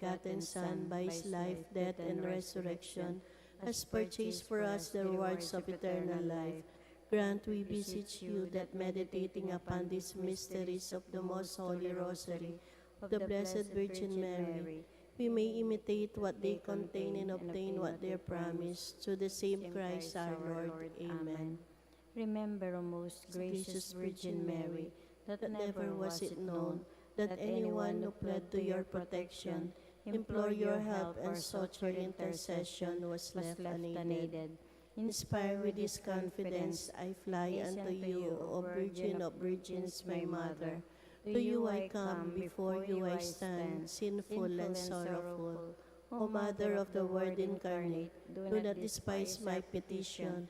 begotten Son, by his life, death, and resurrection, has purchased for us the rewards of eternal life. Grant, we beseech you, that meditating upon these mysteries of the most holy Rosary of the Blessed Virgin Mary, we may imitate what they contain and obtain what they promise. Through the same Christ our Lord. Amen. Remember, O most gracious Virgin Mary, that Never was it known that anyone who pled to your protection, implored your help, and sought your intercession was left unaided. Inspired with this confidence, I fly unto you, O Virgin of Virgins, my Mother. To you I come, before you I stand, sinful and sorrowful. O Mother of the Word incarnate, do not despise my petition,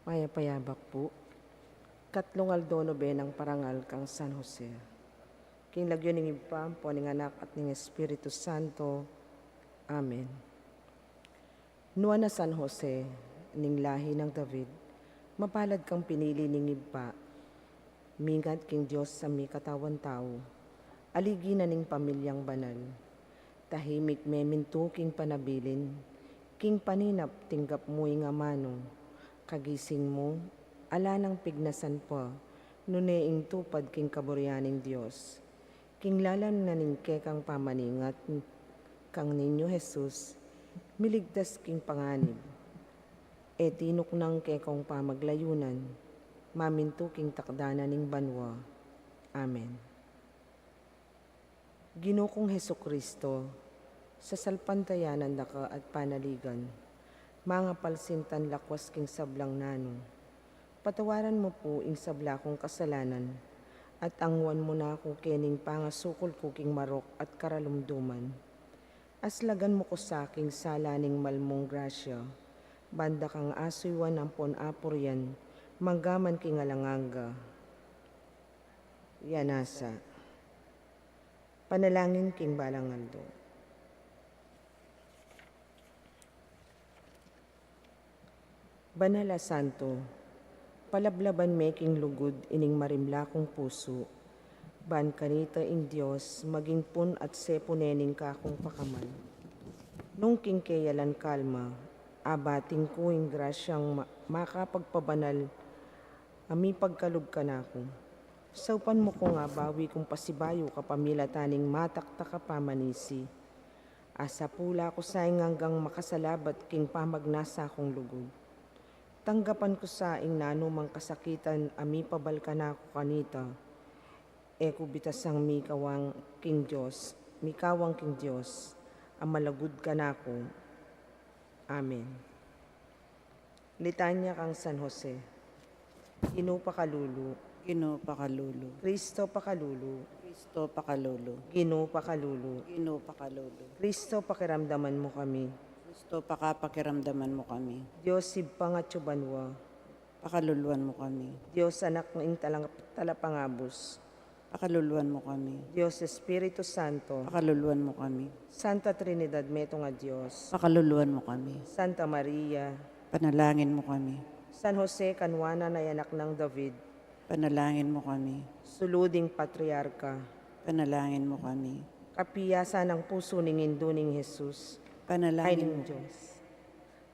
Maya payabak po. Katlong aldono benang parangal kang San Jose. King lagyo ning ipam po ning anak at ning Espiritu Santo. Amen. Nuwa na San Jose, ning lahi ng David, mapalad kang pinili ning iba. Mingat king Diyos sa mi katawan tao, aligi na ning pamilyang banal. Tahimik meminto king panabilin, king paninap tinggap mo nga mano, kagising mo, ala ng pignasan pa, nuneing tupad king kaburyaning Diyos. King lalan na ning kekang pamaningat, kang ninyo Jesus, miligtas king panganib. E tinok ng kekong pamaglayunan, maminto king takdana ning banwa. Amen. Ginoo kong Hesukristo, sa salpantayanan daka at panaligan, mga palsintan lakwas king sablang nano, patawaran mo po ing sabla kong kasalanan, at angwan mo na ako kening pangasukol ko king marok at karalumduman. Aslagan mo ko sa aking salaning malmong grasya, banda kang asuywan ampon apuryan, manggaman king alanganga. Yanasa. Panalangin king Balangaldo. Banala Santo, palablaban me king lugod ining marimla kong puso, ban kanita ing Diyos maging pun at sepunening kakong pakaman. Nung king kayalan kalma, abating ko ing grasyang makapagpabanal, ami pagkalog ka na ko. Saupan mo ko nga bawi kong pasibayo kapamila taning matakta ka pamanisi. Asa pula ko saing hanggang makasalabat king pamagnasa akong lugod. Tanggapan ko sa ing nanumang kasakitan ami pabalkan ako kanita. Eko bitasang mikawang king Diyos, ang malagud ka na ko. Amen. Litanya kang San Jose. Ginoo pakalulu. Ginoo pakalulu. Kristo pakalulu. Kristo pakalulu. Ginoo pakalulu. Ginoo pakalulu. Kristo pakiramdaman mo kami. Kristo pakapakiramdaman mo kami. Diyos sibpangatsubanwa. Pakaluluan mo kami. Diyos anak ng talapangabos. Pakaluluan mo kami. Diyos Espiritu Santo. Pakaluluan mo kami. Santa Trinidad meto nga Diyos. Pakaluluan mo kami. Santa Maria. Panalangin mo kami. San Jose kanwana na anak ng David. Panalangin mo kami. Suluding Patriarka. Panalangin mo kami. Kapiyasan ng puso ning induning Jesus. Ay Panalangin ning mo. Diyos.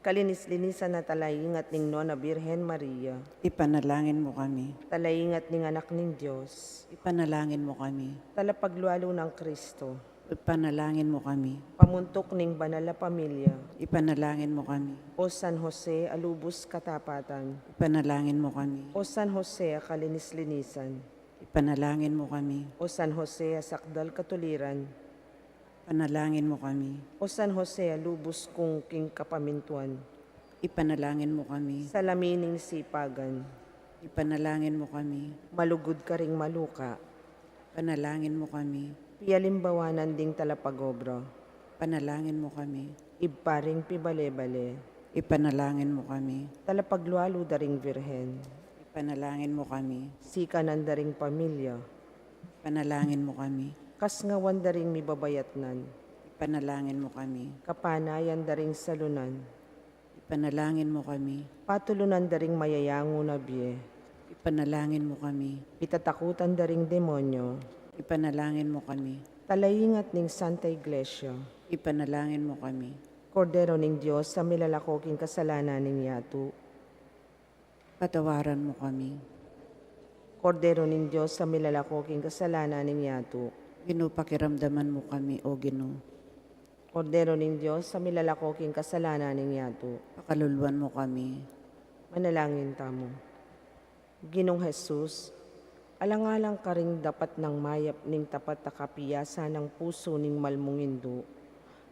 Kalinis-linisan na talayingat ning Nona Birhen Maria. Ipanalangin mo kami. Talayingat ning anak ning Diyos. Ipanalangin mo kami. Talapaglualo ng Kristo. Ipanalangin mo kami. Pamuntok ning banal na pamilya. Ipanalangin mo kami. O San Jose alubos katapatan. Ipanalangin mo kami. O San Jose kalinis-linisan. Ipanalangin mo kami. O San Jose sakdal katuliran. Panalangin mo kami. O San Jose alubos kong king kapamintuan. Ipanalangin mo kami. Salamining sipagan. Ipanalangin mo kami. Malugod ka ring maluka. Panalangin mo kami. Pialimbawanan ding talapagobro. Panalangin mo kami. Ibparing pibale-bale. Ipanalangin mo kami. Talapaglualo daring virhen. Ipanalangin mo kami. Sikanan daring pamilya. Panalangin mo kami. Kasngawan daring mibabayatnan. Ipanalangin mo kami. Kapanayan daring salunan. Ipanalangin mo kami. Patulunan daring mayayango na biye. Ipanalangin mo kami. Itatakutan daring demonyo. Ipanalangin mo kami. Talayingat ning Santa Iglesia. Ipanalangin mo kami. Kordero ning Diyos sa milalakoking kasalanan ning yato. Patawaran mo kami. Kordero ning Diyos sa milalakoking kasalanan ning yato. Ginupakiramdaman mo kami, O Ginoo. Kordero ning Diyos sa milalakoking kasalanan ning yato. Pakaluluan mo kami. Manalangin tamo. Ginong Jesus, alang-alang ka ring dapat ng mayap ning tapat na kapiyasa ng puso ning malmungindo.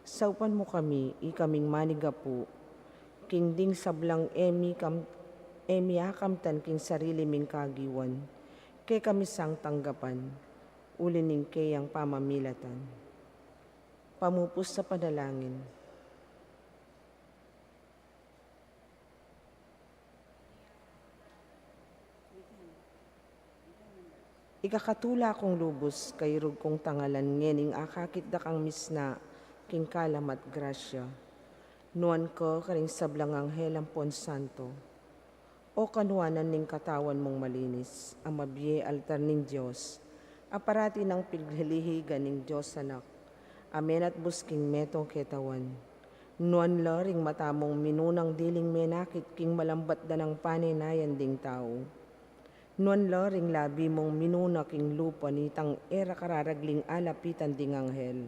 Saupan mo kami, ikaming manigapu, king ding sablang emi akamtan king sarili ming kagiwan, kay kami sang tanggapan, ulining kayang pamamilatan. Pamupos sa panalangin. Ikakatula kong lubos kay rug kong tangalan ngening akakit da kang misna king kalamat grasya. Nuan ko karing sablang anghel ampon santo. O kanuanan ning katawan mong malinis, ang mabye altar ning Diyos, aparati ng piglilihigan ning Diyos anak. Amen at busking metong ketawan. Nuan la ring matamong minunang diling menakit king malambat da ng paninayan ding tao. Nuan la ring labi mong minuna king lupa nitang era kararagling alapitan ding anghel.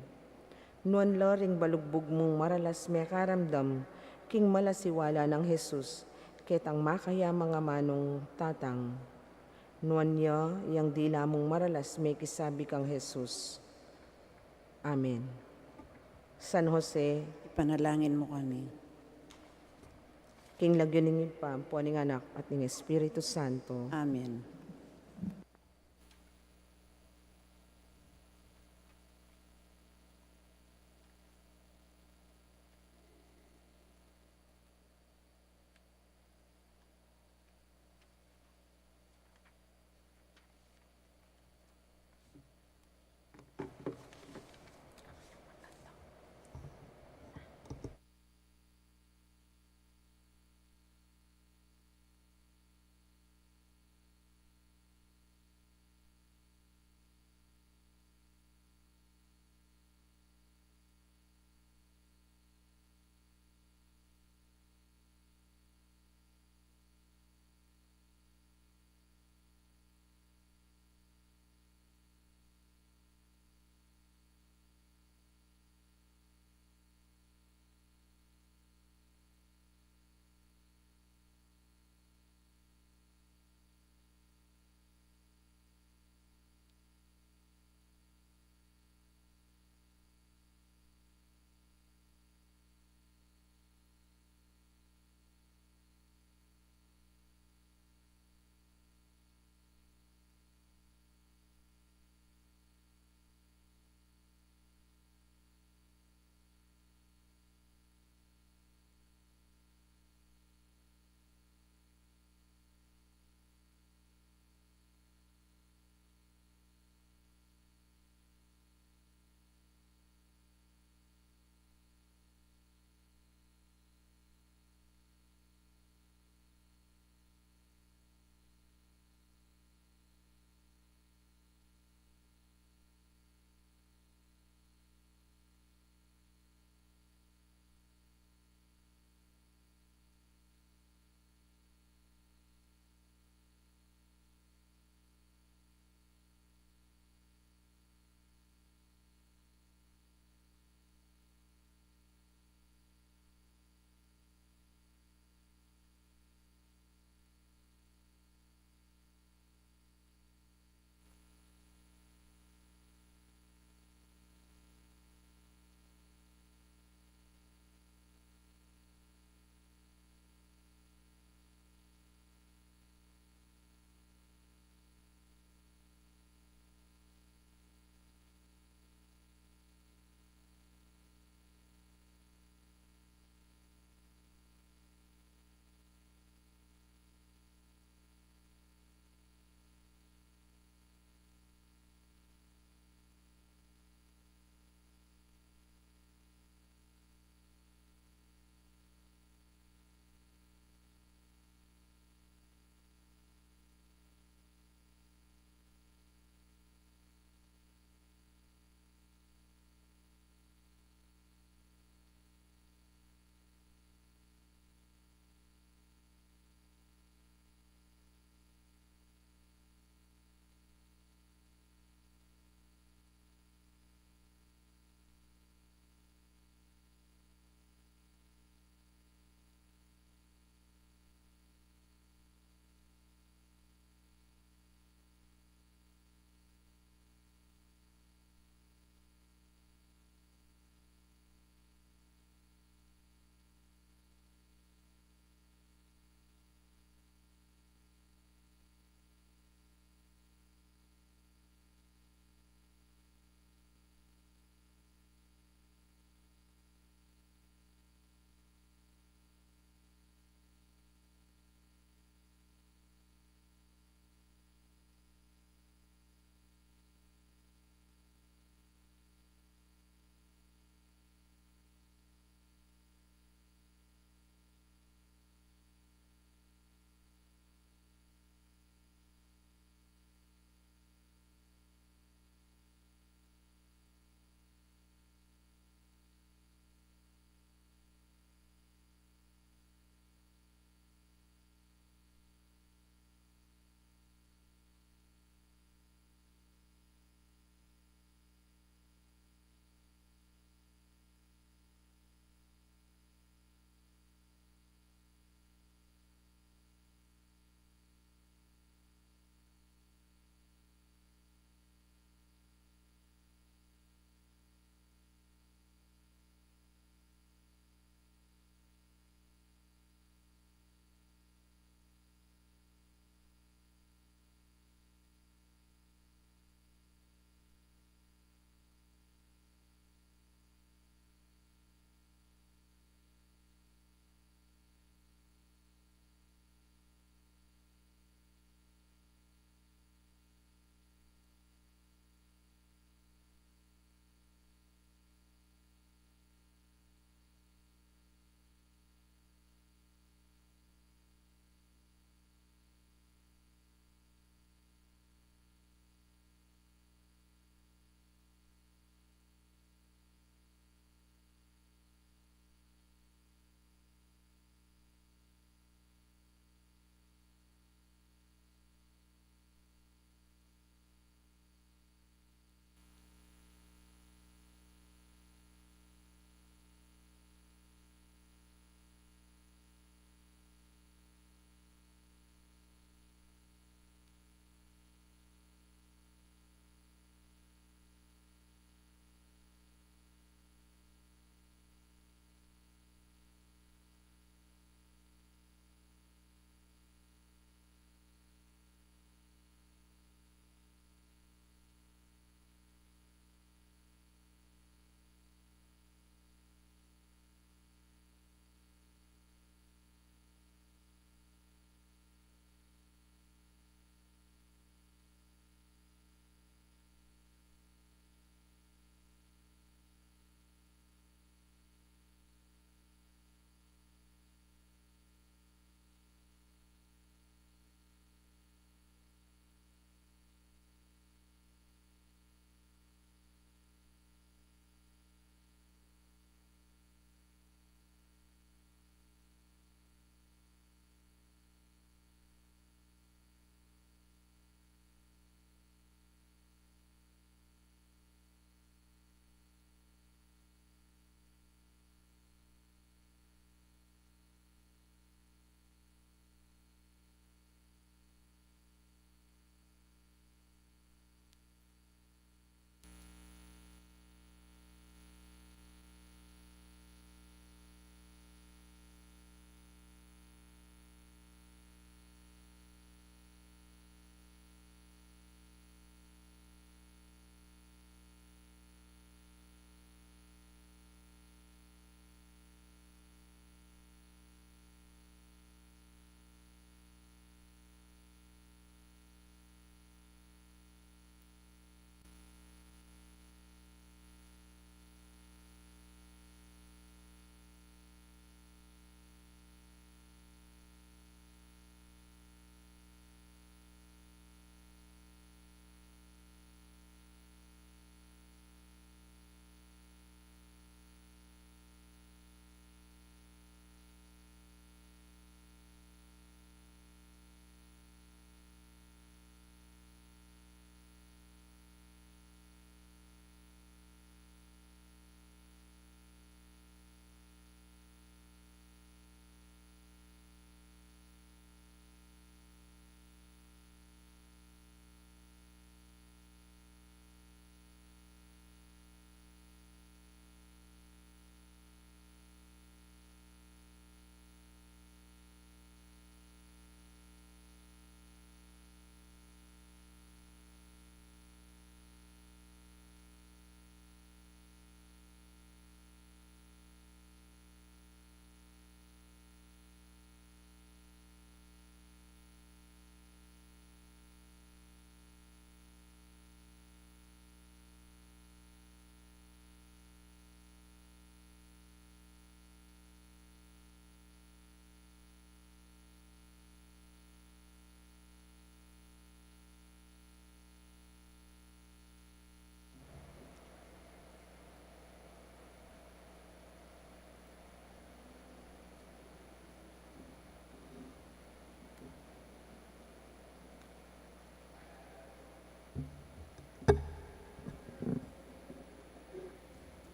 Nuan la ring balugbog mong maralas may karamdam king malasiwala ng Jesus, ketang makaya mga manong tatang. Nuan niya yang dila mong maralas may kisabi kang Jesus. Amen. San Jose, Ipanalangin mo kami. king lagyo ning ipampo ning anak at ning Espiritu Santo. Amen.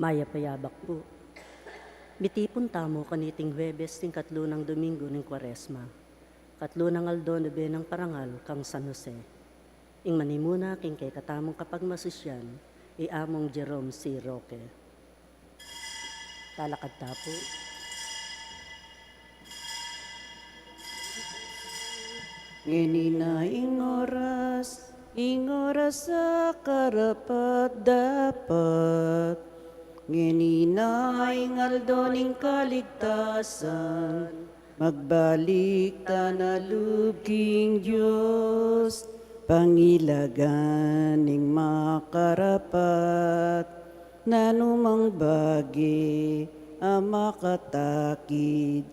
Maya payabak po. Mitipon tamo kaniting Huwebes ting katlo ng Domingo ng Kwaresma. Katlo ng aldo nobe ng parangal kang San Jose. Ing manimuna king kay katamong kapag masusyan, iamong Jerome C. Roque. Talakad tapo. Ngenina ingoras sa karapat dapat. Ngenina ingaldo ning kaligtasan, magbalik tanalubking Diyos, pangilagan ning makarapat, nanumang bagi ang makatakid,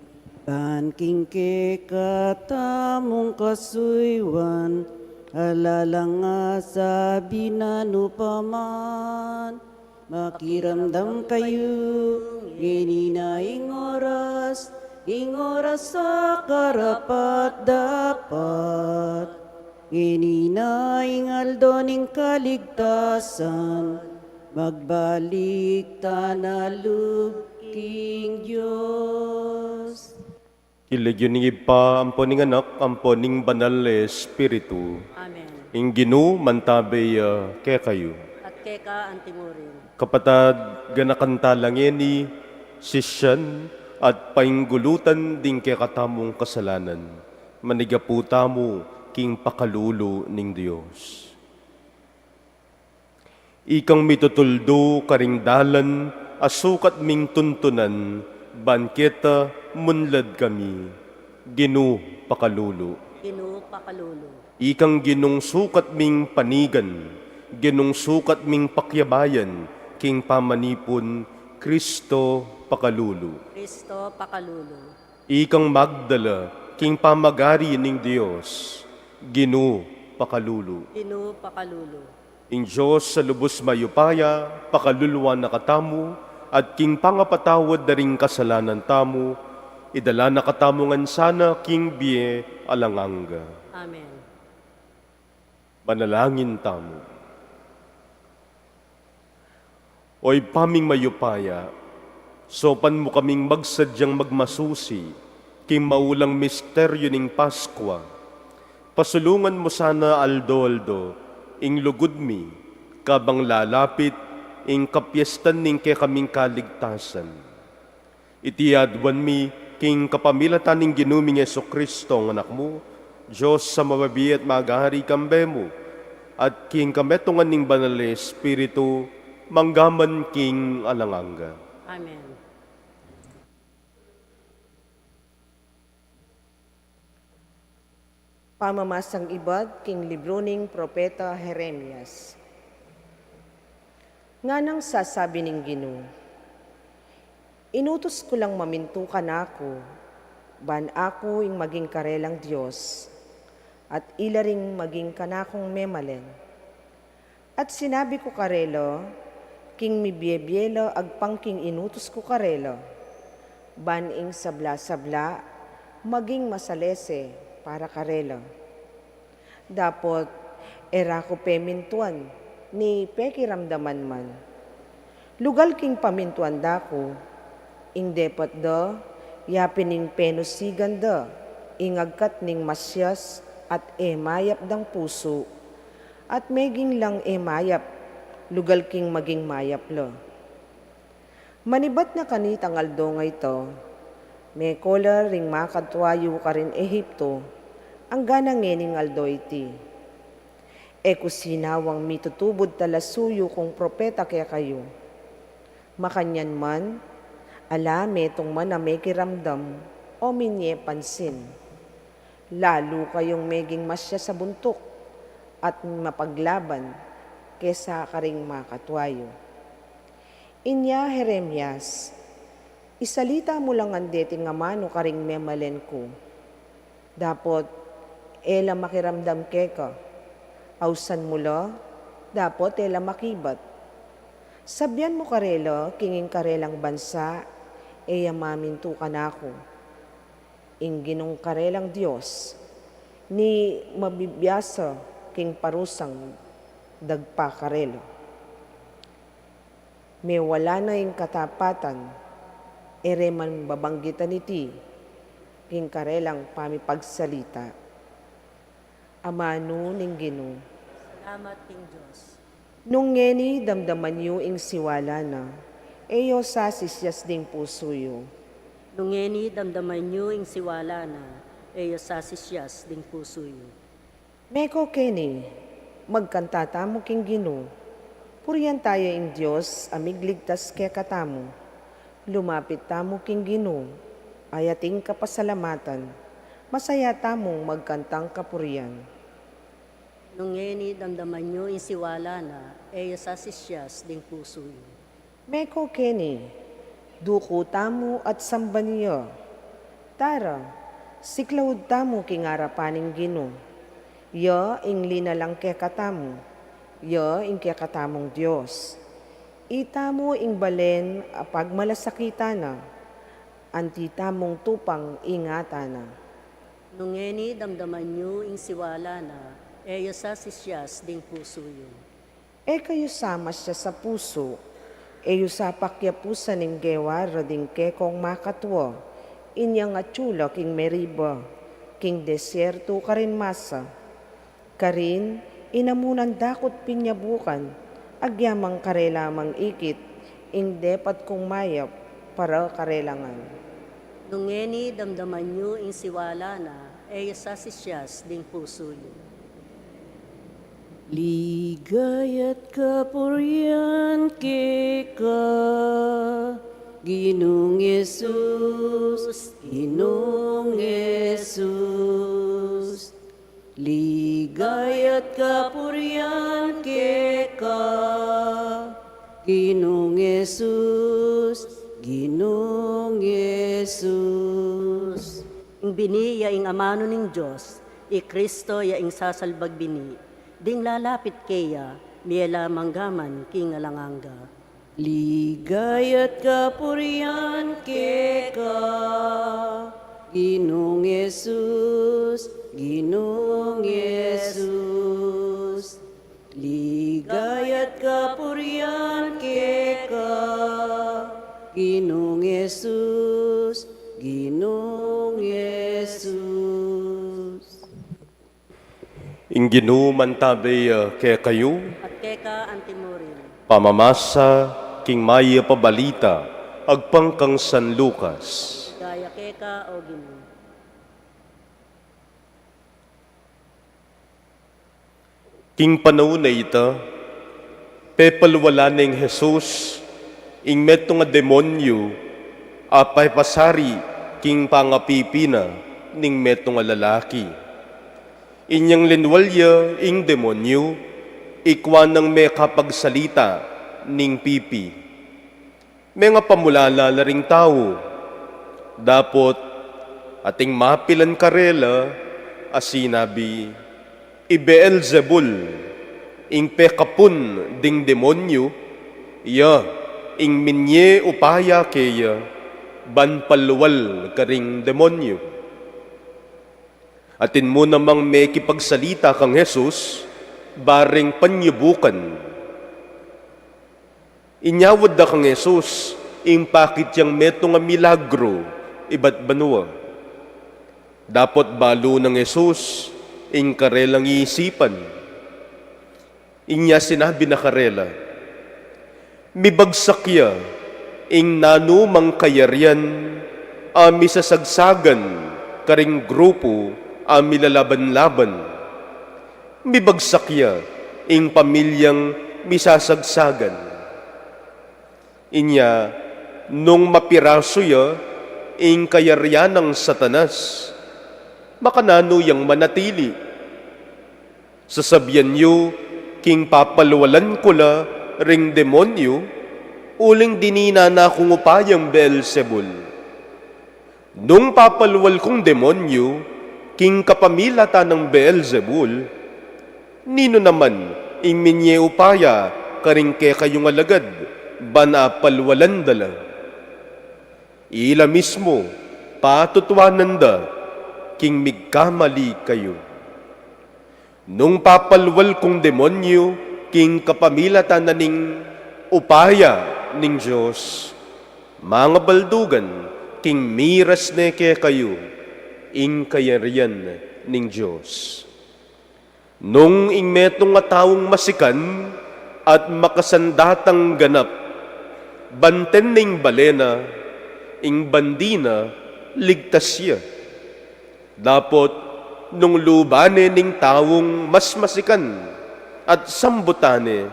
banking ke katamong kasuywan, alalang nga sabi na nupaman, makiramdam kayo, ginina ingoras sa karapat dapat. Ginina ingaldo ning kaligtasan, magbalik tanalubking Diyos. Iligyon ni pa ang poning anak, ang poning banal na Espiritu. Amen. Ing Ginoo mantabay kay kayo. At keka ang timurin. Kapatad ganakanta langeni, sisyan at painggulutan ding kay katamong kasalanan. Manigaputa mo king pakalulo ning Dios. Ikang mitutuldo karing dalan, asukat ming tuntunan, banketa munlad kami, Ginoo pakalulo. Ginoo pakalulo. Ikang ginung sukat ming panigan, ginung sukat ming pakyabayan, king pamanipon, Kristo pakalulo. Kristo pakalulo. Ikang magdala, king pamagari ning Dios, Ginoo pakalulo. Ginoo pakalulo. Ing Diyos sa lubos mayupaya, pakaluluwa na katamu, at king pangapatawad na ring kasalanan tamu, idala na katamungan sana king biye alanganga. Amen. Manalangin tamu. Oy paming mayupaya, sopan mo kaming magsadyang magmasusi, king maulang misteryo ning Paskwa. Pasulungan mo sana aldo-aldo, ing lugod mi, kabang lalapit, ing kapyestan ning kay kaming kaligtasan. Itiadwan mi, king kapamilatan ning ginuming Jesucristo ng anak mo, Diyos sa mababi at magahari kambe mo, at king kametungan ning banal na Espiritu, manggaman king alanganga. Amen. Pamamasang ibad king libro ning Propeta Jeremias. Nga nang sasabi ning Ginoo, inutos ko lang mamintukan ako, ban ako ing maging karelang Diyos, at ila ring maging kanakong memalen. At sinabi ko karelo, king mibiyebyelo agpangking inutos ko karelo, ban ing sabla-sabla, maging masalese para karelo. Dapot, era ko pemintuan, ni pekiramdaman man. Lugal king pamintuan dako, ing depot do, yapining penusigan do, ingagkat ning masyas at emayap dang puso, at meging lang emayap, lugal king maging mayap lo. Manibat na kanitang aldo nga ito, may kola ring makadwayo ka rin Ehipto, ang ganang ngening aldo iti. E kusinawang mitutubod talasuyo kong propeta kaya kayo. Makanyan man, alame tong man na may kiramdam o minye pansin. Lalo kayong meging masya sa buntok at mapaglaban kesa karing makatwayo. Inya Jeremias, isalita mo lang andeti nga mano karing memalen ko. Dapot, ela makiramdam keka. Ausan mo lo, dapot ela makibat. Sabyan mo karelo, kinging karelang bansa, eya mamintu ka na ako. Inginong karelang Diyos, ni mabibiyasa king parusang dagpa karelo. may wala na yung katapatan, ere man babanggitan iti, king karelang pamipagsalita. Amano ning Ginoo. Salamat king Diyos. Nung ngeni damdaman yu ing siwala na, eyo sa sisyas ding puso yu. Nungeni damdaman niyo ing siwala na, eyo sa sisyas ding puso yu. Meko keni, magkanta tamo king Ginoo. Puriyan tayo ing Diyos, amigligtas kaya katamo. Lumapit tamo king Ginoo, ayating kapasalamatan. Masaya tamong magkantang kapuriyan. Nungeni damdaman niyo ing siwala na, eyo sa sisyas ding puso yu. Meko keni, duko tamo at samba niyo. Tara, siklawod tamo king arapaning Ginoo. Ya ing linalang kaya katamo, ya ing kaya katamong Diyos. Itamo ing balen apag malasakita na, anti tamong tupang ingata na. Nungeni damdaman niyo ing siwala na, eyo sa sisyas ding puso yu. E kayo sama siya sa puso, eyo sa pakyapusan ng gewara ding kekong makatwa, inyang atsula king meriba, king desierto karin masa. Karin, inamunan dakot pinyabukan, agyamang karelamang ikit, ing depat kong mayap, para karelangan. Nungeni damdaman niyo ing siwala na, eyo sa sisyas ding puso yu. Ligaya't kapurian ka, Ginoong Yesus, Ginoong Yesus. Ligaya't kapurian ka, Ginoong Yesus, Ginoong Yesus. Ing bini ya ing amano ning Diyos, i Kristo ya ing sasalbag bini, ding lalapit keya, miela manggaman king alanganga. Ligaya't kapurian ka, Ginoong Yesus, Ginoong Yesus. Ligaya't kapurian ka, Ginoong Yesus, Ginoong Yesus. Ing Ginoo mantabay kaya kayo, At keka antimurin, pamamasa king maya pabalita, agpangkang San Lucas. gaya keka o Ginoo. King panahon na ita, pepalwala ng Jesus, ing meto nga demonyo, apay pasari, king pangapipina, ning meto nga lalaki. Inyang linwalya, ing demonyo, ikwan ng may kapagsalita, ning pipi. May nga pamulala na ring tao, dapot ating mapilan karela, asinabi, Beelzebul, ing pekapun ding demonyo, iya, ing minye upaya keya, banpalwal karing demonyo. Atin mo namang may kipagsalita kang Jesus, baring panyubukan. Inyawad da kang Jesus, ing pakit yang meto nga milagro, iba't banwa. Dapot balo ng Jesus, ing karelang iisipan. Inya sinabi na karela, mibagsak ya, ing nanumang kayaryan, ami sasagsagan, karing grupo, ami lalaban-laban. Mibagsak ya, ing pamilyang misasagsagan. Inya, nung mapiraso ya, ing kayaryan ng Satanas, makanano yang manatili. Sasabihan niyo, king papalwalan ko la ring demonyo, uling dinina na kung upayang Beelzebul. Nung papalwal kong demonyo, king kapamilata ng Beelzebul, nino naman ing minye upaya karing ke kayong alagad, bana palwalan dala. Ila mismo, patutwanan da, king migkamali kayo. Nung papalwal kong demonyo, king kapamilatan na ning upaya ning Diyos, mga baldugan, king miras ne kaya kayo, ing kayarian ning Diyos. Nung ing metong nga taong masikan at makasandatang ganap, banten ning balena, ing bandina, ligtas siya. Dapot, nung lubane ning tawong mas masikan at sambutane,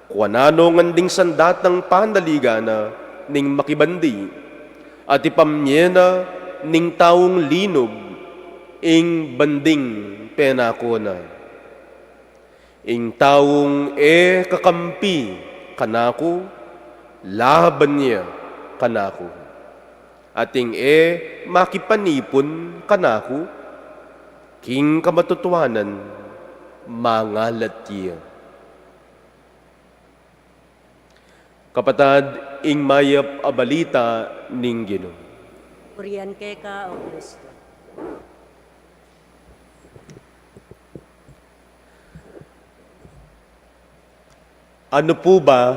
kuanano nganding sandatang panaligana ning makibandi, at ipamnyena ning tawong linog, ing banding penakona. Ing tawong kakampi kanako, laban niya kanako. Ating makipanipon kanako, king kamatutuanan, mangalat niya. Kapatad, ing mayap abalita ning Ginoo. Purihan ka, O Kristo. Ano po ba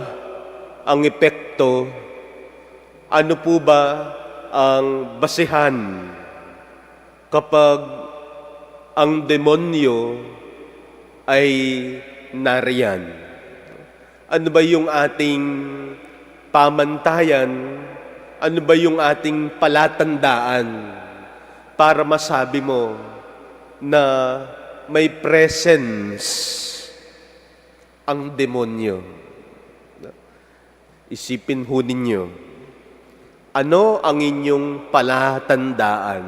ang epekto? Ano po ba ang basehan kapag ang demonyo ay nariyan? Ano ba yung ating pamantayan? Ano ba yung ating palatandaan para masabi mo na may presence ang demonyo? Isipin ho ninyo, ano ang inyong palatandaan?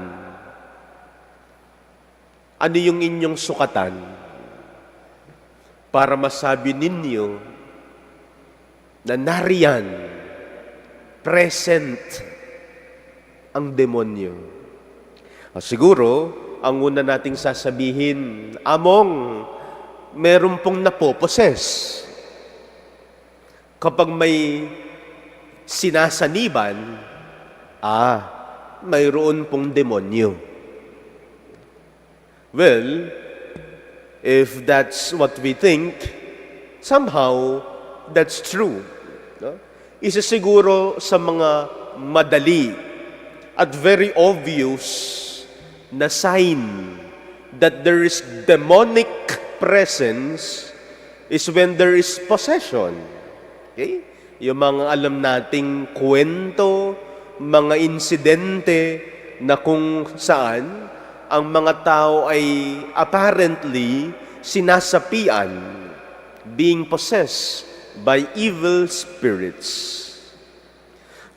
Ano yung inyong sukatan para masabi ninyo na nariyan, present ang demonyo? Siguro, ang una nating sasabihin, among meron pong napoposes. Kapag may sinasaniban, mayroon pong demonyo. Well, if that's what we think, somehow, that's true. No? Isa siguro sa mga madali at very obvious na sign that there is demonic presence is when there is possession. Okay? Yung mga alam nating kwento, mga insidente na kung saan ang mga tao ay apparently sinasapian, being possessed by evil spirits.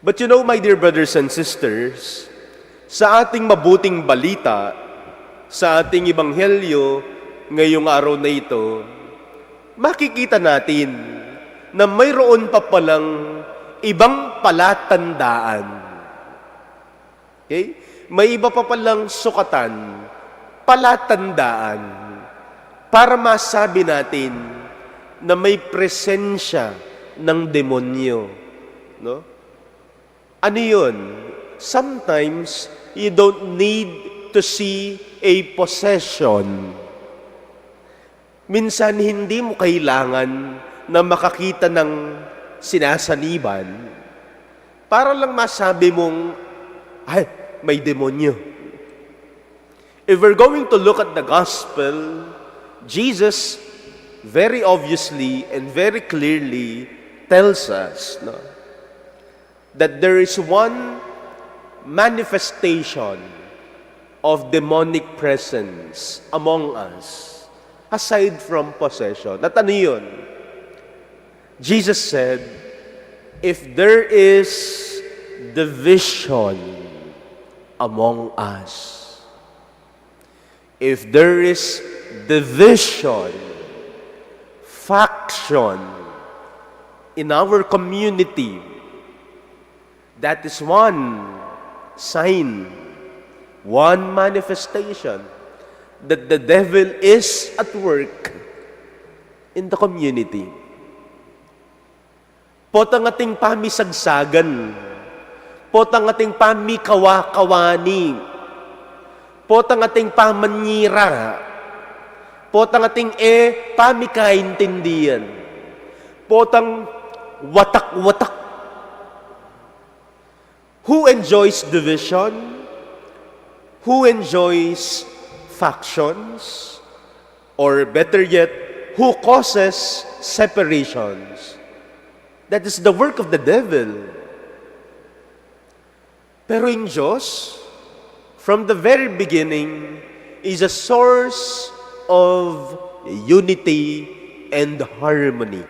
But you know, my dear brothers and sisters, sa ating mabuting balita, sa ating ebanghelyo ngayong araw na ito, makikita natin na mayroon pa palang ibang palatandaan. Okay? May iba pa palang sukatan, palatandaan, para masabi natin na may presensya ng demonyo. No? Ano yun? Sometimes, you don't need to see a possession. Minsan, hindi mo kailangan na makakita ng sinasaniban para lang masabi mong, may demonyo. If we're going to look at the gospel, Jesus very obviously and very clearly tells us that there is one manifestation of demonic presence among us aside from possession. At ano yun? Jesus said, if there is division among us, if there is division, faction in our community, that is one sign, one manifestation that the devil is at work in the community. Potang ating pamisagsagan, potang ating pamikawa-kawani, potang ating pamanyira, potang ating pamikaintindihan, potang watak-watak Who enjoys division? Who enjoys factions? Or better yet, who causes separations? That is the work of the devil. Pero in Diyos, from the very beginning, is a source of unity and harmony.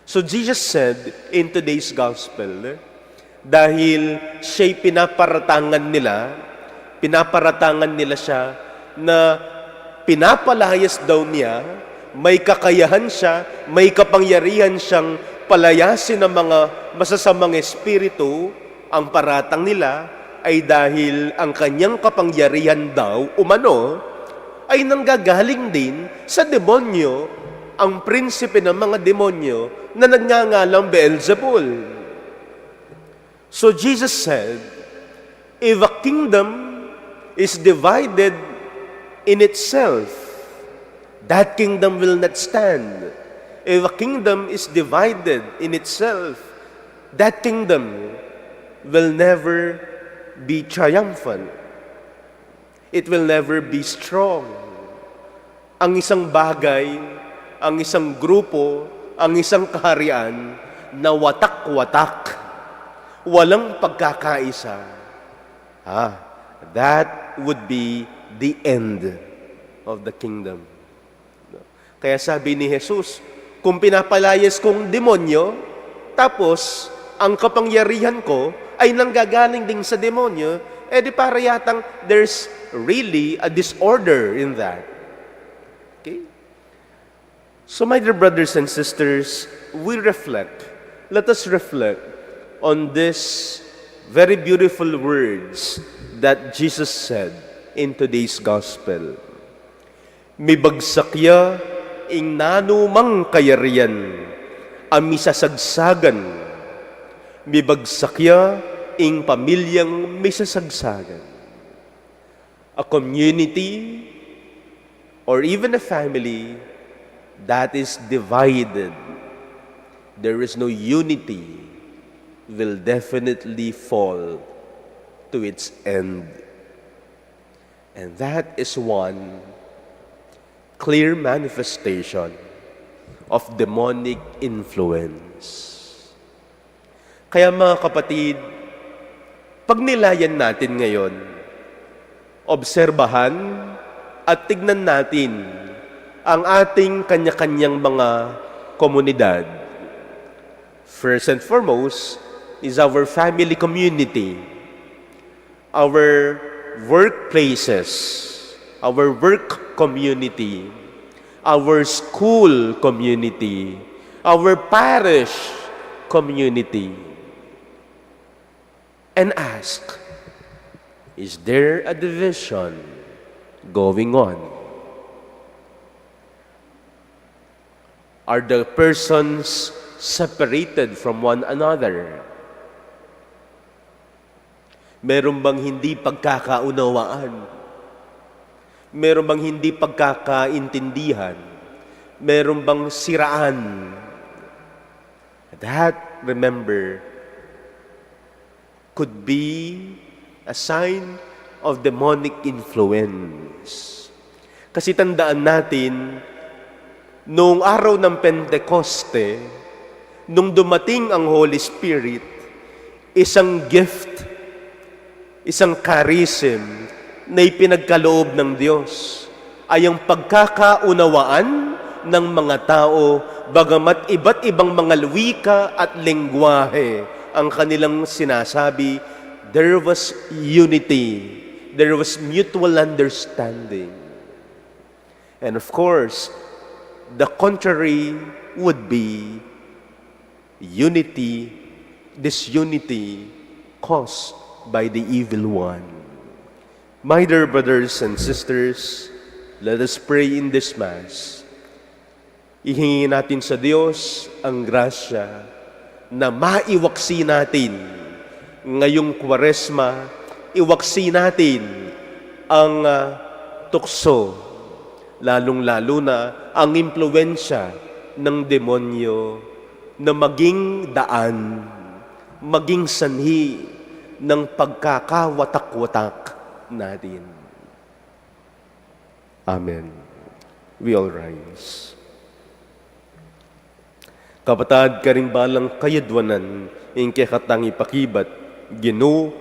So Jesus said in today's gospel, dahil siya'y pinaparatangan nila siya na pinapalayas daw niya, may kakayahan siya, may kapangyarihan siyang palayasin ng mga masasamang espiritu. Ang paratang nila ay dahil ang kanyang kapangyarihan daw, umano, ay nanggagaling din sa demonyo, ang prinsipe ng mga demonyo na nagngangalang Beelzebul. So Jesus said, if a kingdom is divided in itself, that kingdom will not stand. If a kingdom is divided in itself, that kingdom will never be triumphant. It will never be strong. Ang isang bagay, ang isang grupo, ang isang kaharian na watak-watak, walang pagkakaisa. That would be the end of the kingdom. Kaya sabi ni Jesus, kung pinapalayas kong demonyo, tapos ang kapangyarihan ko ay nanggagaling din sa demonyo, di para yatang there's really a disorder in that. Okay? So my dear brothers and sisters, let us reflect on these very beautiful words that Jesus said in today's gospel. May bagsakya ing nanumang kayarian, amisasagsagan. May bagsakya ing pamilyang misasagsagan. A community or even a family that is divided, there is no unity, will definitely fall to its end. And that is one clear manifestation of demonic influence. Kaya mga kapatid, pag nilayan natin ngayon, obserbahan at tignan natin ang ating kanya-kanyang mga komunidad. First and foremost is our family community, our workplaces, our work community, our school community, our parish community. And ask, is there a division going on? Are the persons separated from one another? Meron bang hindi pagkakaunawaan? Meron bang hindi pagkakaintindihan? Meron bang siraan? That, remember, could be a sign of demonic influence. Kasi tandaan natin, noong araw ng Pentecoste, nung dumating ang Holy Spirit, isang gift, isang charism na ipinagkaloob ng Diyos ay ang pagkakaunawaan ng mga tao bagamat iba't ibang mga wika at lengguwahe ang kanilang sinasabi, there was unity, there was mutual understanding. And of course, the contrary would be disunity caused by the evil one. My dear brothers and sisters, let us pray in this Mass. Ihingi natin sa Diyos ang grasya na maiwaksi natin ngayong Kwaresma, iwaksi natin ang tukso, lalong-lalo na ang impluwensya ng demonyo na maging daan maging sanhi ng pagkakawatak-watak natin. Amen. We all rise. Kapatad karimbalang kayadwanan, ing kekatang ipakibat, Ginoo,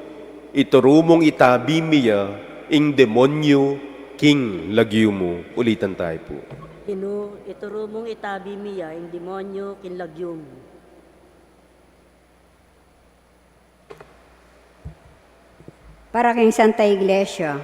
iturumong itabi miya, ing demonyo, king lagyo mo. Ulitan tayo po. Ginoo, iturumong itabi miya, ing demonyo, kinlagyo mo. Para kang Santa Iglesia,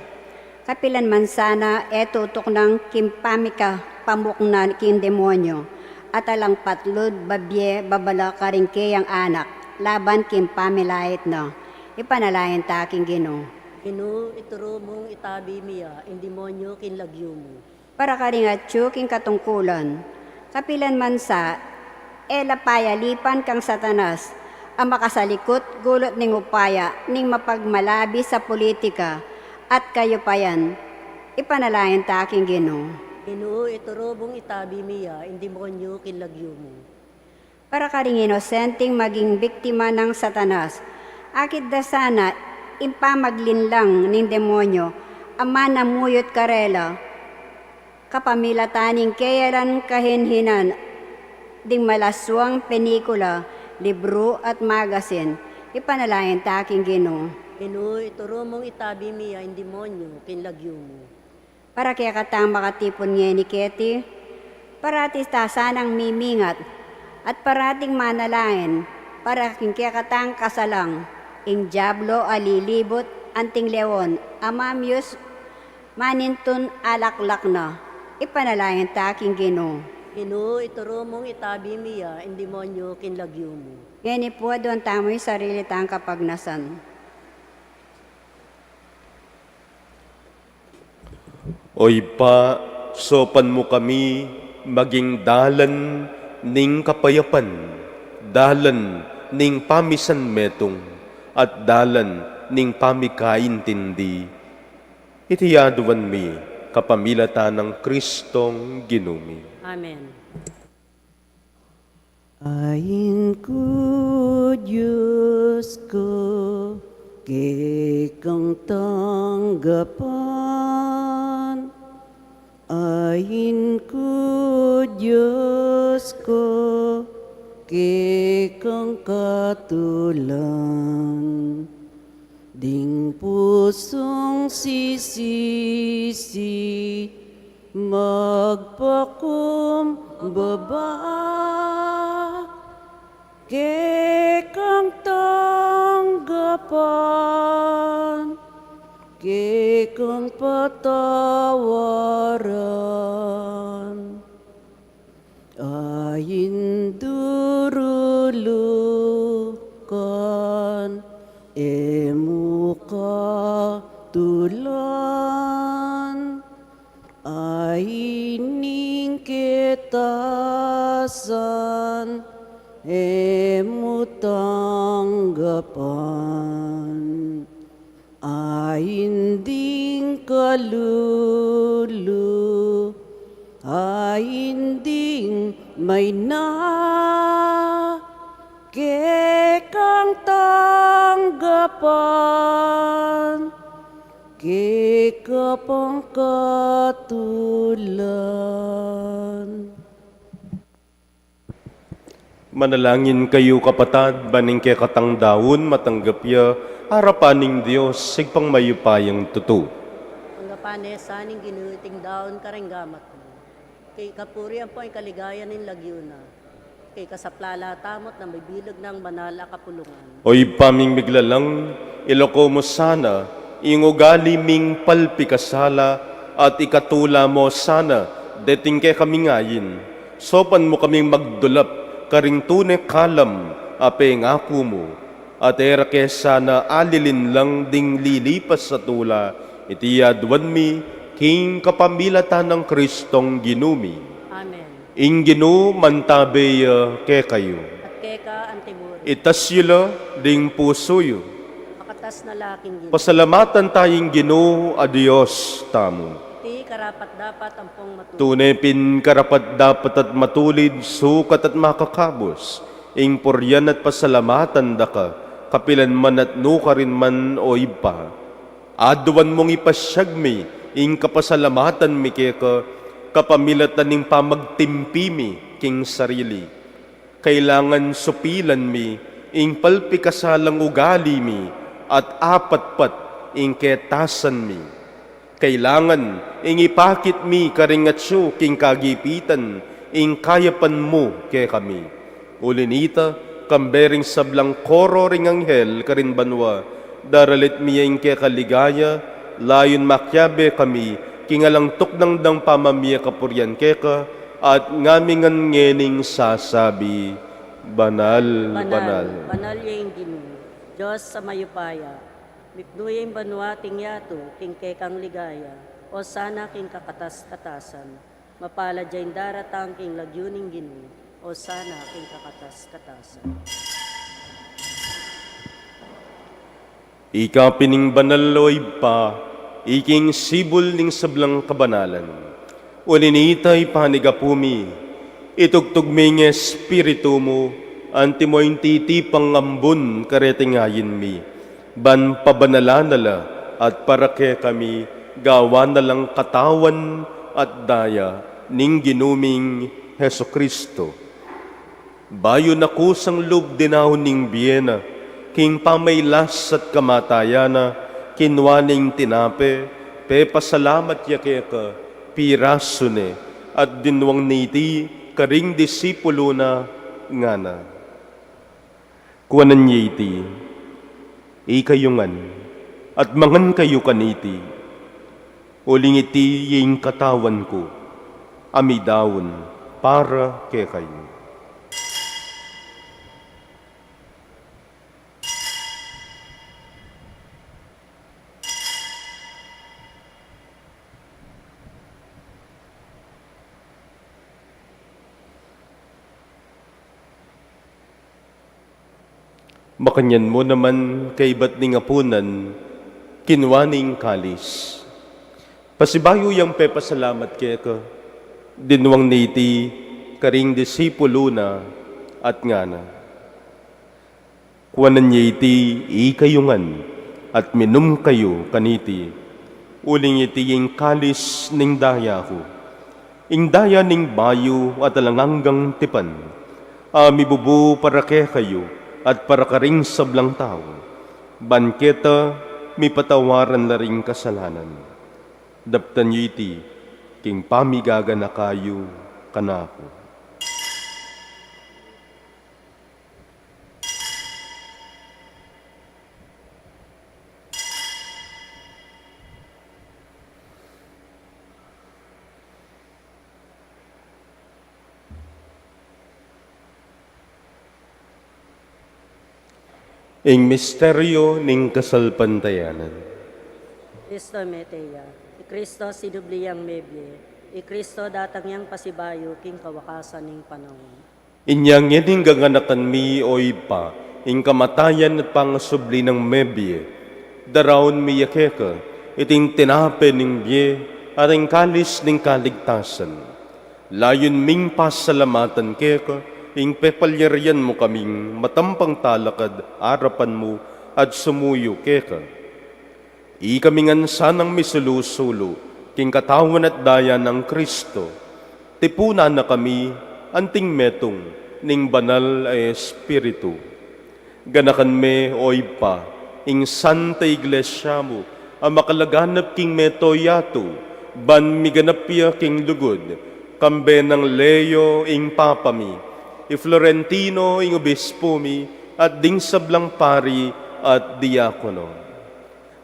kapilan man sana etutok ng kimpamika pamukna king demonyo, at alang patlod, babye, babala karingke ang anak, laban kimpamilait na, ipanalayan taking Ginoo. Ginoo, iturumong itabi miya, ing demonyo, kinlagyo mo. Para karingatyo king katungkulan, kapilan man sa elapayalipan kang Satanas, ang makasalikot gulot ning upaya ning mapagmalabi sa politika at kayo pa yan, ipanalayan taking Ginoo. Ginoo, iturumong itabi miya, ing demonyo, kinlagyo mo. Para karing inosenteng maging biktima ng Satanas, akit da sana impamaglinlang ning demonyo, ama namuyot karela, kapamilataning kayalan kahinhinan, ding malaswang penikula, libro at magasin, ipanalayan taking Ginoo. Ginoo, iturumong itabi miya, ing demonyo, kinlagyo mo. Para kaya katang makatipon ngayon ni Keti, paratis ta sanang mimingat, at parating manalain, para kaya katang kasalang, ing Diablo alilibot, anting leon, amamyos, manintun alaklak na, ipanalayan taking Ginoo. Ginoo, iturumong itabi miya, ing demonyo, kinlagyo mo. Ngayon po doon tamo'y sarili tang kapagnasan. Oy pa, sopan mo kami maging dalan ning kapayapan, dalan ning pamisan metong, at dalan ning pamikaintindi. Itiyaduan mi, kapamilata ng Kristong Ginumi. Amen. Ayin ko, Diyos ko, kikang tanggapan. Ayin ko, Diyos ko, kikang katulan. Ding pusong sisisi, magpakumbaba, kekang tanggapan, kekang patawaran. Ayin durulukan, emuka tulan, aining ketasan, emutanggapan, ainding kalulu, ainding may na, kekang tanggapan, kekapang katulan. Manalangin kayo kapatad, baning kay katangdaon, matanggapya, harapaning Diyos, sigpang mayupayang tuto. Ang kapanesaning ginuting daon karenggamat mo. Kay kapurian po ang kaligayan ng lagyuna. Kay kasaplala tamot na may bilag ng banal a kapulungan. Oy paming miglalang, iloko mo sana, ingugali ming palpikasala, at ikatula mo sana, deting kay kami ngayin. Sopan mo kaming magdulap, karing tunay kalam, ape ngako mo. At era kesa na alilin lang ding lilipas sa tula, itiyaduan mi, king kapamilatan ng Kristong Ginumi. Amen. Ing Ginoo mantabe ke kayo. At keka antimuri. Itasyula ding pusoyo. Makatas na laking gino. Pasalamatan tayong Ginoo a Diyos tamo. Ti karapat dapat ampong matuloy. Tunepin karapat dapat at matulid, sukat at makakabos. Ing poryan at pasalamatan da ka, kapilan man at nuka rin man o ipa. Aduan mong ipasyag mi, ing kapasalamatan mi keka, kapamilatan ning pamagtimpi mi, king sarili. Kailangan supilan mi, ing palpikasalang ugali mi, at apatpat, ing ketasan mi. Kailangan, ing ipakit mi karingatsyo, king kagipitan, ing kayapan mo ke kami. Ulinita, kambering sablang koro ring anghel karin banwa, daralit miya ing ke kaligaya, layon makyabe kami, kingalang tuknang dang pamamiya kapuryan keka, at ngamingan ngening sasabi, banal, banal. Banal yung Ginoo, Diyos sa mayupaya, miknuyeng banwating yato, king kekang ligaya, o sana king kakatas-katasan, mapalad yung daratang king lagyuning Ginoo, o sana king kakatas-katasan. Ika pining banaloy pa, iking sibol ning sablang kabanalan. Ulinitay panigapumi, itugtog ming espiritu mo, anti mo yung titipang ambun karetingayin mi. Ban pabanalanala at para ke kami, gawa na lang katawan at daya ning ginuming Heso Kristo. Bayo na kusang loob dinahon ning biyena, king pamaylas at kamatayana, kinwaning tinape, pasalamat yakeka, pirasune, at dinwang niti, karing disipulo na ngana. Kuwanan niya iti, ikayungan, at mangan kayo kaniti, uling iti yung katawan ko, amidawon, para kay kayo. Makanyan mo naman kay ba't ning apunan, kinwaning kalis. Pasibayo yang pepasalamat kaya ka, dinwang niti, karing disipulo na at ngana. Kuwanan niya iti, ikayungan, at minum kayo kaniti, uling iti yung kalis ning daya ko. Ing daya ning bayo at alanganggang tipan, amibubu para kaya kayo, at para karing sablang tao, banketa, mi patawaran na ring kasalanan. Daptan niyo iti, king pamigaga na kayo, kanako. Ing misteryo ning kasalpantayanan. Kristo meteya, Kristo sinubliyang mebye, Kristo datang yang pasibayo king kawakasan ning panahon. Inyang yening gaganakan mi oy pa, ing kamatayan at pangasubli ng mebye, darawon mi yakeka, iting tinape ning bye, at ang kalis ning kaligtasan. Layon ming pasalamatan keka, ing pepalyarian mo kaming matampang talakad, arapan mo, at sumuyo keka. Ikamingan sanang misulusulo, king katawan at daya ng Kristo, tipunan na kami, anting metong, ning banal ay Espiritu. Ganakan me, oy pa, ing Santa Iglesia mo, ang makalaganap king metoyato, ban miganapya king lugod, kambe ng Leo ing papami, Florentino ing obispo mi, at ding sablang pari at diakono.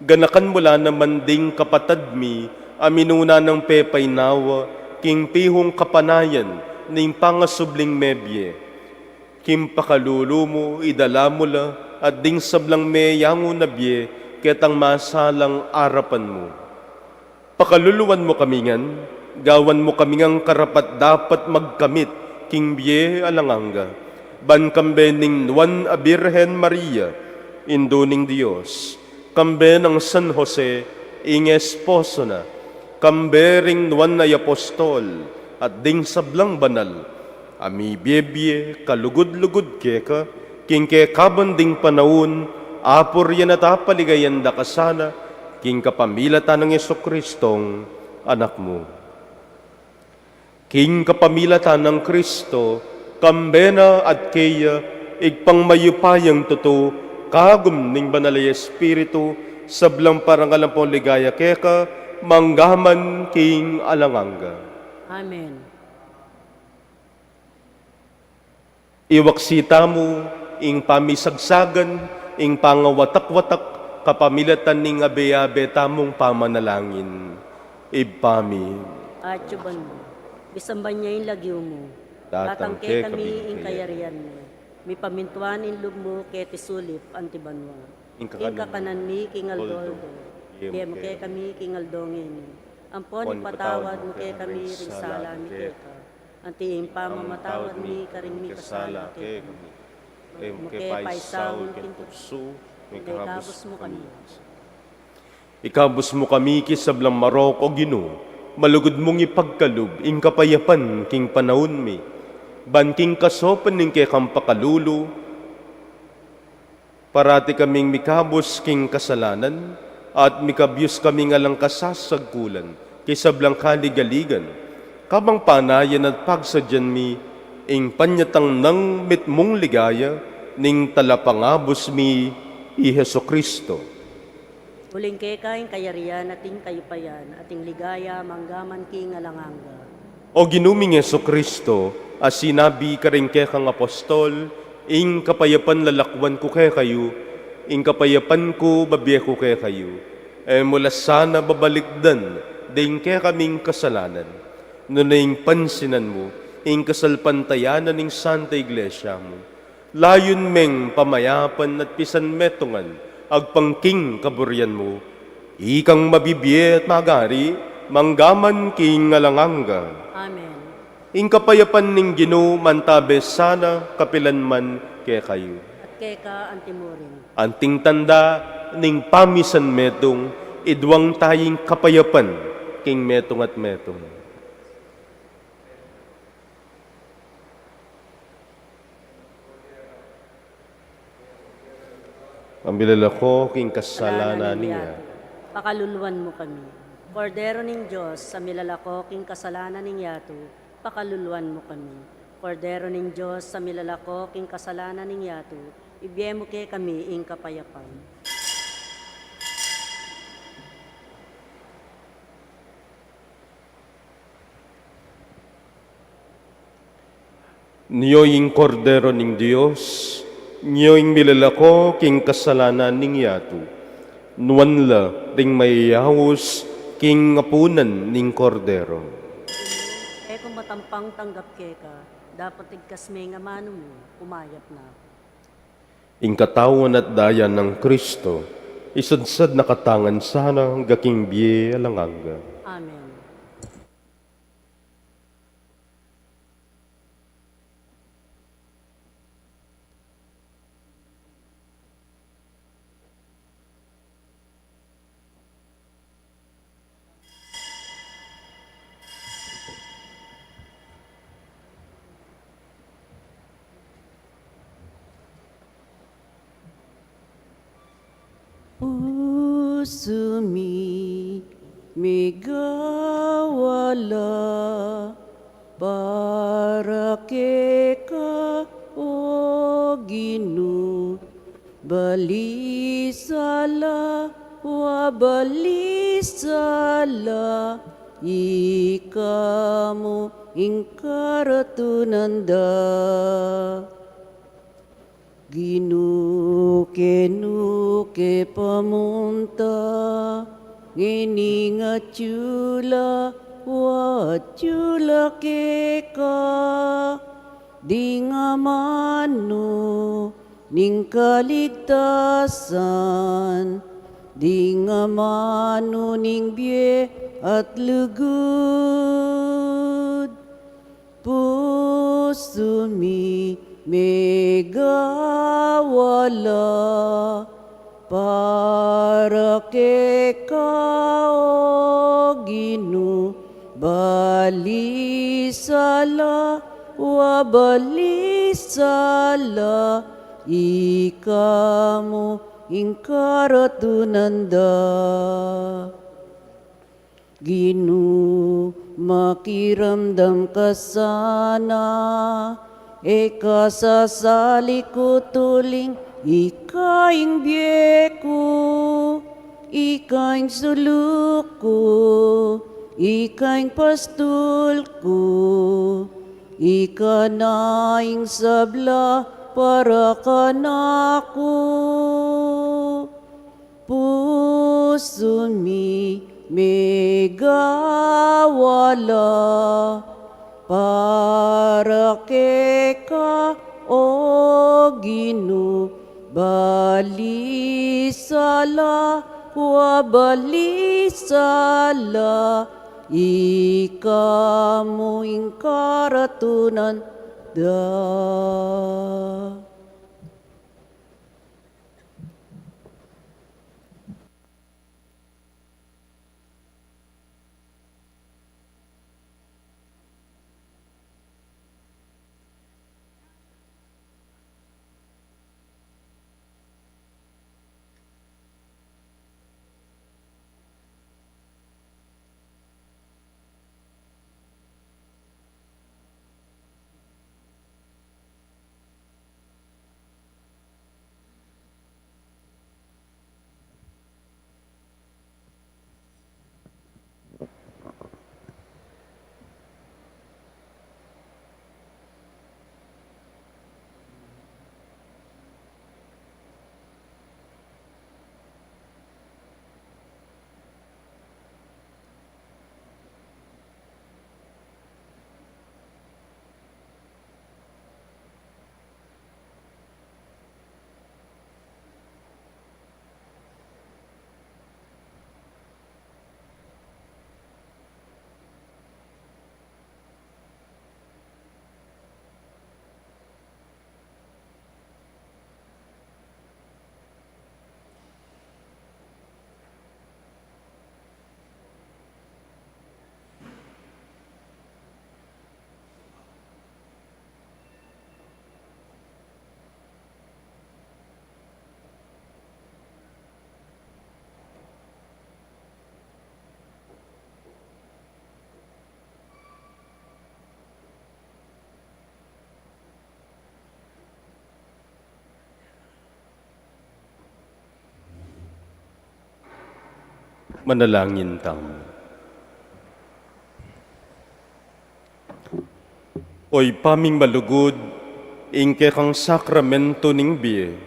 Ganakan mula naman ding kapatad mi, aminuna ng pepay nawa, king pihong kapanayan, ning pangasubling mebye. Kim pakalulu mo, idala mo la, at ding sablang meyango na bye, ketang masalang arapan mo. Pakaluluwan mo kamingan, gawan mo kamingang karapat dapat magkamit, king bye alanganga, ban kambe ning Juan a Birhen Maria, indo ning Diyos, kambe ng San Jose, ing esposo na, kambe ring Juan ay apostol, at ding sablang banal, ami biyebye kalugod-lugod keka, king ke kabanding panahon, apor yan at apaligayan da kasana, king kapamilatan ng Yeso Kristong anak mo. King kapamilatan ng Kristo, kambena at kaya, igpang mayupayang tuto, kagum ning banalay Espiritu, sablang parangalan po ligaya keka, manggaman king alanganga. Amen. Iwaksita mo, ing pamisagsagan, ing pangawatak-watak, kapamilatan ning abe-abe tamong pamanalangin. Ibpami. At yuban mo, bisamban niya yung lagyo mo, Tatangke tatangke kami kami ing kaya. kayarian mo, mi pamintuan in lub mo keti sulip antibanwa. Ing Ing kakanan mi king aldoldo, Yem diya mo ke. kaya kami king aldongin. Ampon Pon patawad mo ke kaya kami ring ring sala sala mi ke. keka. Anti ing pamamatawad mi karing mi kasala ke keka. kami. Muke paisaw Kintukso, may Hindi kabos mo kami. Ikabos mo kami kisablang marok o Ginoo, malugod mong ipagkalub, ing kapayapan king panahon mi, banking kasopan ning kay kampakalulo, parati kaming mikabos king kasalanan, at mikabyos kaming alang kasasagkulan, kisablang kaligaligan, kabang panayan at pagsadyan mi, ing panyatang nang mitmong ligaya, ning talapangabos mi, i Heso Kristo. Huling keka ing kayarian ating kayupayan, ating ligaya manggaman king alanganga. O ginuming Yeso Kristo, as sinabi ka rin kang apostol, ing kapayapan lalakwan ko kay kayo, ing kapayapan ko babiye ko kay kayo, mula sana babalikdan, ding kaya kaming kasalanan, nunaing pansinan mo, ing kasalpantayanan ning Santa Iglesia mo, layon meng pamayapan at pisan metungan, agpangking kaburyan mo, ikang mabibiye at magari, manggaman king alanganga. Amen. Ing kapayapan ning Ginoo mantabe sana kapilan man kay kayo. At keka antimurin. Anting tanda ning pamisan metong idwang taying kapayapan king metong at metong. Ambilala ko king kasalanan niya. Pakaluluan mo kami. Kordero ng Diyos, sa milalakoking kasalanan ng yato, pakaluluan mo kami. Kordero ng Diyos, sa milalakoking kasalanan ng yato, ibiye mo kay kami ing kapayapan. Niyoing kordero ning Diyos, niyoing milalako king kasalanan ning yato, nuwanla ring mayayawos king ngapunan ning kordero. Kung matampang tanggap keka, dapat igkas may nga mano mo, umayap na. Ing katawan at dayan ng Kristo, isadsad na katangan sana ang gaking biye alanganga. Amen. Usumi migawala para keka o Ginu balisala wa balisala ikamu ingkaratunanda Ginuke pamunta, nginingat chula, wachula keka, dingamano, ning kaligtasan, dingamano ning biye at lugod, pusumi, megawala para kekao Ginu balisala wa balisala ikamu ingkaratunanda. Ginu makiramdam ka sana, sasali ko tuling ikaing biyeku, ikaing suluku, ikaing pastulku, ika naing sabla para kanaku. Pusumi megawala para keka o Ginu, balisala wa balisala, ikamu ingkaratunan da. Manalangin tayo. Oy paming malugod, ingke kang sakramento ning biye,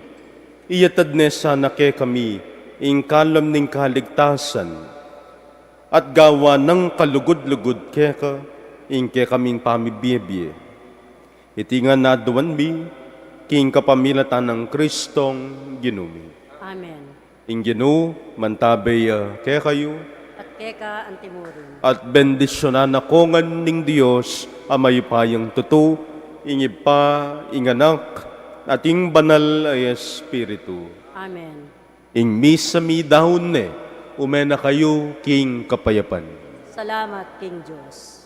iyatad ne sana ke kami, ingkalam ning kaligtasan, at gawa ng kalugod-lugod ke ka, ingke kaming pamibiye-biye. Iti nga naduan mi, king kapamilatan ng Kristong ginumi. Amen. Inginu, mantabay ke kayo, At keka antimurin. at bendisyonan na kongan ning Diyos, amay payang tuto, ingipa, inganak, ating banal ay Espiritu. Amen. Ing misa mi dahon ne, umena kayo king kapayapan. Salamat, King Diyos.